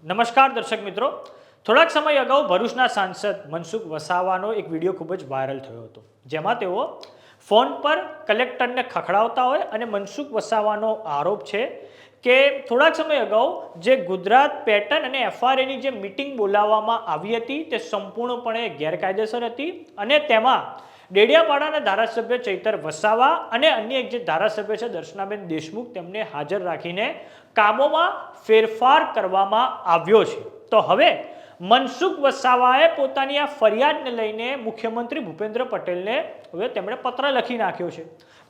નમસ્કાર દર્શક મિત્રો, થોડાક સમય અગાઉ ભરૂચના સાંસદ મનસુખ વસાવાનો એક વિડીયો ખૂબ જ વાયરલ થયો હતો, જેમાં તેઓ ફોન પર કલેક્ટરને ખખડાવતા હોય અને મનસુખ વસાવાનો આરોપ છે કે થોડાક સમય અગાઉ જે ગુજરાત પેટર્ન અને એફઆરએની જે મીટિંગ બોલાવવામાં આવી હતી તે સંપૂર્ણપણે ગેરકાયદેસર હતી અને તેમાં ડેડિયાપાડાના ધારાસભ્ય ચૈતર વસાવા અને અન્ય એક જે ધારાસભ્ય છે દર્શનાબેન દેશમુખ તેમને હાજર રાખીને કામોમાં ફેરફાર કરવામાં આવ્યો છે। તો હવે મનસુખ વસાવાએ પોતાની આ ફરિયાદને લઈને મુખ્યમંત્રી ભૂપેન્દ્ર પટેલને હવે તેમણે પત્ર લખી નાખ્યો છે।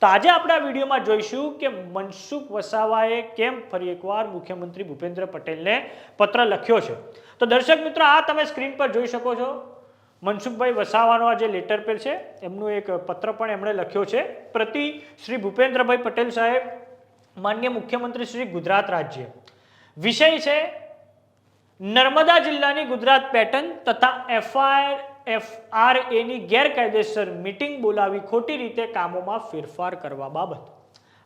તો આજે આપણે આ વિડીયોમાં જોઈશું કે મનસુખ વસાવાએ કેમ ફરી એકવાર મુખ્યમંત્રી ભૂપેન્દ્ર પટેલને પત્ર લખ્યો છે। તો દર્શક મિત્રો, આ તમે સ્ક્રીન પર જોઈ શકો છો મનસુખભાઈ વસાવાનો આ જે લેટર પેડ છે એમનું એક પત્ર પણ એમણે લખ્યો છે। પ્રતિ શ્રી ભૂપેન્દ્રભાઈ પટેલ સાહેબ, માન્ય મુખ્યમંત્રી શ્રી ગુજરાત રાજ્ય। વિષય છે નર્મદા જિલ્લાની ગુજરાત પેટર્ન તથા એફઆરએની ગેરકાયદેસર મીટિંગ બોલાવી ખોટી રીતે કામોમાં ફેરફાર કરવા બાબત।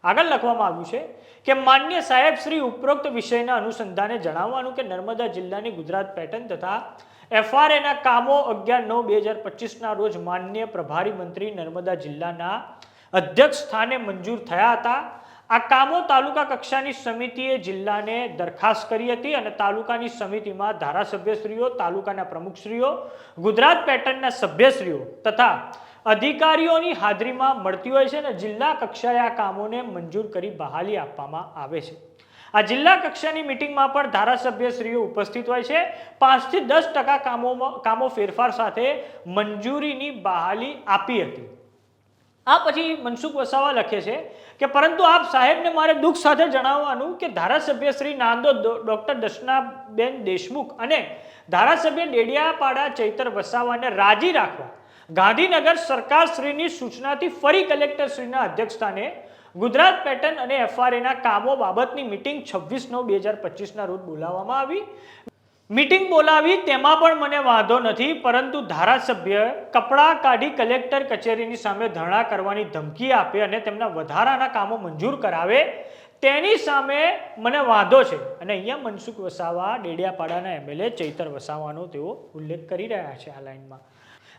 આગળ લખવામાં આવ્યું છે કે માન્ય સાહેબ શ્રી ઉપરોક્ત વિષયના અનુસંધાને જણાવવાનું કે નર્મદા જિલ્લાની ગુજરાત પેટર્ન તથા એફઆરએના કામો 11/9/2025ના રોજ માન્ય પ્રભારી મંત્રી નર્મદા જિલ્લાના અધ્યક્ષ સ્થાને મંજૂર થયા હતા। આ કામો તાલુકા કક્ષાની સમિતિએ જિલ્લાને દરખાસ્ત કરી હતી અને તાલુકાની સમિતિમાં ધારાસભ્યશ્રીઓ, તાલુકાના પ્રમુખશ્રીઓ, ગુજરાત પેટર્નના સભ્યશ્રીઓ તથા અધિકારીઓની હાજરીમાં મળતી હોય છે અને જિલ્લા કક્ષાએ આ કામોને મંજૂર કરી બહાલી આપવામાં આવે છે। આ જિલ્લા કક્ષાની મીટિંગમાં પણ ધારાસભ્યશ્રીઓ ઉપસ્થિત હોય છે। 5 થી 10% કામો ફેરફાર સાથે મંજૂરીની બહાલી આપી હતી। આ પછી મનસુખ વસાવા લખે છે કે પરંતુ આપ સાહેબને મારે દુઃખ સાથે જણાવવાનું કે ધારાસભ્ય શ્રી નાંદોદ ડોક્ટર દર્શનાબેન દેશમુખ અને ધારાસભ્ય ડેડિયાપાડા ચૈતર વસાવાને રાજી રાખવા ગાંધીનગર સરકારશ્રીની સૂચનાથી ફરી કલેક્ટરશ્રીના અધ્યક્ષસ્થાને ગુજરાત પેટર્ન અને એફઆરએના કામો બાબતની મીટિંગ 26/9/2025ના રોજ બોલાવવામાં આવી। મીટિંગ બોલાવી તેમાં પણ મને વાંધો નથી, પરંતુ ધારાસભ્ય કપડાં કાઢી કલેક્ટર કચેરીની સામે ધરણા કરવાની ધમકી આપે અને તેમના વધારાના કામો મંજૂર કરાવે તેની સામે મને વાંધો છે। અને અહીંયા મનસુખ વસાવા ડેડિયાપાડાના એમએલએ ચૈતર વસાવાનો તેઓ ઉલ્લેખ કરી રહ્યા છે આ લાઈનમાં।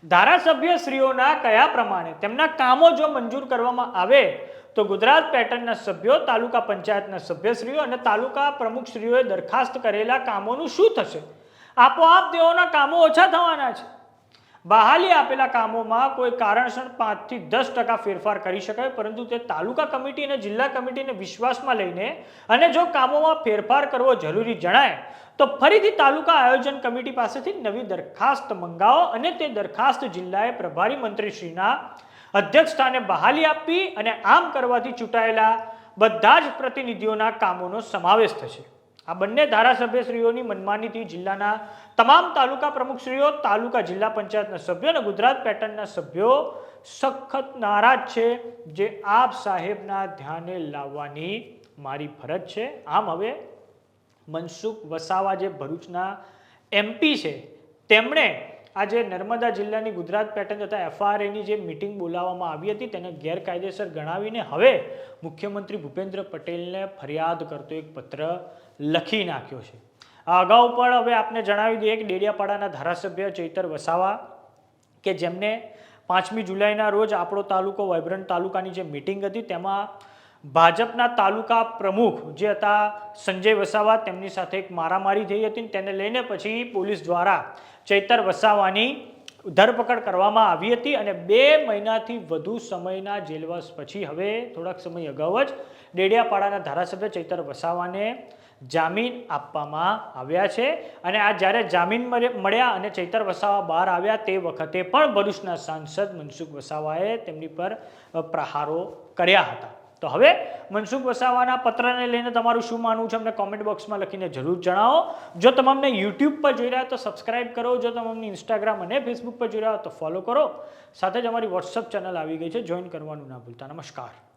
ધારાસભ્યશ્રીઓના કયા પ્રમાણે તેમના કામો જો મંજૂર કરવામાં આવે તો ગુજરાત પેટર્નના સભ્યો, તાલુકા પંચાયતના સભ્યશ્રીઓ અને તાલુકા પ્રમુખશ્રીઓએ દરખાસ્ત કરેલા કામોનું શું થશે? આપોઆપ તેઓના કામો ઓછા થવાના છે। બહાલી આપેલા કામોમાં કોઈ કારણસર 5 થી 10% ફેરફાર કરી શકાય, પરંતુ તે તાલુકા કમિટી અને જિલ્લા કમિટીને વિશ્વાસમાં લઈને અને જો કામોમાં ફેરફાર કરવો જરૂરી જણાય તો ફરીથી તાલુકા આયોજન કમિટી પાસેથી નવી દરખાસ્ત મંગાવો અને તે દરખાસ્ત જિલ્લાએ પ્રભારી મંત્રીશ્રીના અધ્યક્ષ સ્થાને બહાલી આપવી અને આમ કરવાથી ચૂંટાયેલા બધા જ પ્રતિનિધિઓના કામોનો સમાવેશ થશે। આ બંને ધારાસભ્યશ્રીઓની મનમાનીથી જિલ્લાના તમામ તાલુકા પ્રમુખશ્રીઓ, તાલુકા જિલ્લા પંચાયતના સભ્યો અને ગુજરાત પેટર્નના સભ્યો સખત નારાજ છે, જે આપ સાહેબના ધ્યાને લાવવાની મારી ફરજ છે। આમ હવે મનસુખ વસાવા જે ભરૂચના એમપી છે તેમણે આજે નર્મદા જિલ્લાની ગુજરાત પેટર્ન તથા એફઆરએની જે મીટિંગ બોલાવવામાં આવી હતી તેને ગેરકાયદેસર ગણાવીને હવે મુખ્યમંત્રી ભૂપેન્દ્ર પટેલને ફરિયાદ કરતો એક પત્ર લખી નાખ્યો છે। આ અગાઉ પણ હવે આપને જણાવી દઈએ કે ડેડિયાપાડાના ધારાસભ્ય ચૈતર વસાવા કે જેમને 5મી જુલાઈના રોજ આપણો તાલુકો વાઇબ્રન્ટ તાલુકાની જે મીટિંગ હતી તેમાં ભાજપના તાલુકા પ્રમુખ જે હતા સંજય વસાવા તેમની સાથે એક મારામારી થઈ હતી, તેને લઈને પછી પોલીસ દ્વારા ચૈતર વસાવાની ધરપકડ કરવામાં આવી હતી અને 2 મહિનાથી વધુ સમયના જેલવાસ પછી હવે થોડાક સમય અગાઉ જ ડેડિયાપાડાના ધારાસભ્ય ચૈતર વસાવાને જામીન આપવામાં આવ્યા છે। અને આ જ્યારે જામીન મળ્યા અને ચૈતર વસાવા બહાર આવ્યા તે વખતે પણ ભરૂચના સાંસદ મનસુખ વસાવાએ તેમની પર પ્રહારો કર્યા હતા। તો હવે મનસુખ વસાવાના પત્રને લઈને તમારું શું માનવું છે અમને કોમેન્ટ બોક્સમાં લખીને જરૂર જણાવો। જો તમને યુટ્યુબ પર જોઈ રહ્યા તો સબસ્ક્રાઇબ કરો, જો તમને ઇન્સ્ટાગ્રામ અને ફેસબુક પર જોઈ રહ્યા તો ફોલો કરો, સાથે જ અમારી વોટ્સઅપ ચેનલ આવી ગઈ છે, જોઈન કરવાનું ના ભૂલતા। નમસ્કાર।